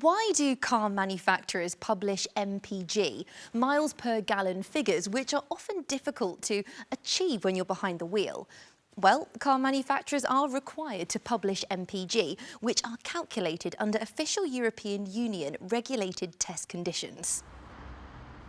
Why do car manufacturers publish MPG, miles per gallon figures, which are often difficult to achieve when you're behind the wheel? Well, car manufacturers are required to publish MPG, which are calculated under official European Union regulated test conditions.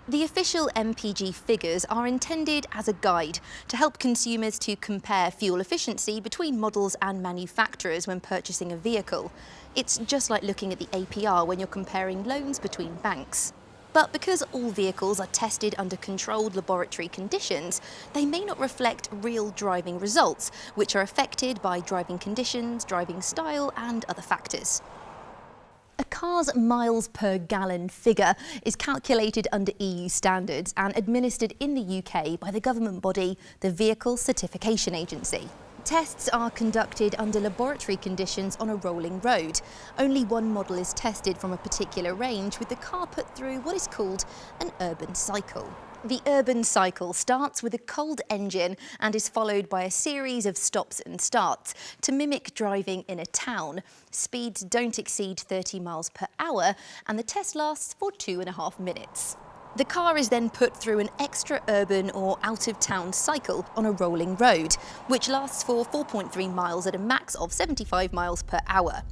The official MPG figures are intended as a guide to help consumers to compare fuel efficiency between models and manufacturers when purchasing a vehicle. It's just like looking at the APR when you're comparing loans between banks. But because all vehicles are tested under controlled laboratory conditions, they may not reflect real driving results, which are affected by driving conditions, driving style, and other factors. A car's miles per gallon figure is calculated under EU standards and administered in the UK by the government body, the Vehicle Certification Agency. Tests are conducted under laboratory conditions on a rolling road. Only one model is tested from a particular range, with the car put through what is called an urban cycle. The urban cycle starts with a cold engine and is followed by a series of stops and starts to mimic driving in a town. Speeds don't exceed 30 miles per hour and the test lasts for 2.5 minutes. The car is then put through an extra urban or out-of-town cycle on a rolling road, which lasts for 4.3 miles at a max of 75 miles per hour.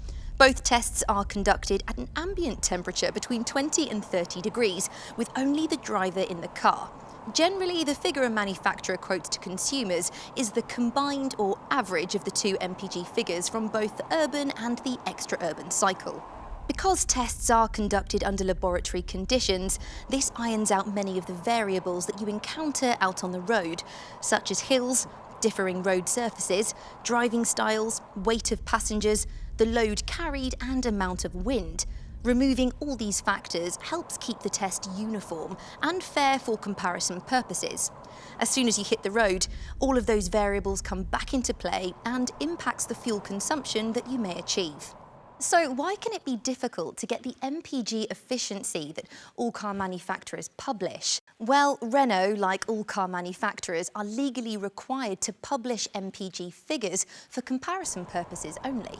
Both tests are conducted at an ambient temperature between 20 and 30 degrees, with only the driver in the car. Generally, the figure a manufacturer quotes to consumers is the combined or average of the two MPG figures from both the urban and the extra-urban cycle. Because tests are conducted under laboratory conditions, this irons out many of the variables that you encounter out on the road, such as hills, differing road surfaces, driving styles, weight of passengers, the load carried and amount of wind. Removing all these factors helps keep the test uniform and fair for comparison purposes. As soon as you hit the road, all of those variables come back into play and impacts the fuel consumption that you may achieve. So why can it be difficult to get the MPG efficiency that all car manufacturers publish? Well, Renault, like all car manufacturers, are legally required to publish MPG figures for comparison purposes only.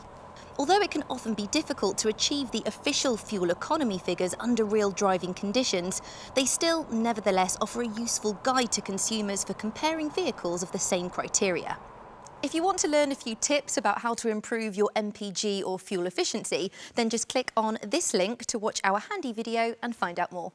Although it can often be difficult to achieve the official fuel economy figures under real driving conditions, they still nevertheless offer a useful guide to consumers for comparing vehicles of the same criteria. If you want to learn a few tips about how to improve your MPG or fuel efficiency, then just click on this link to watch our handy video and find out more.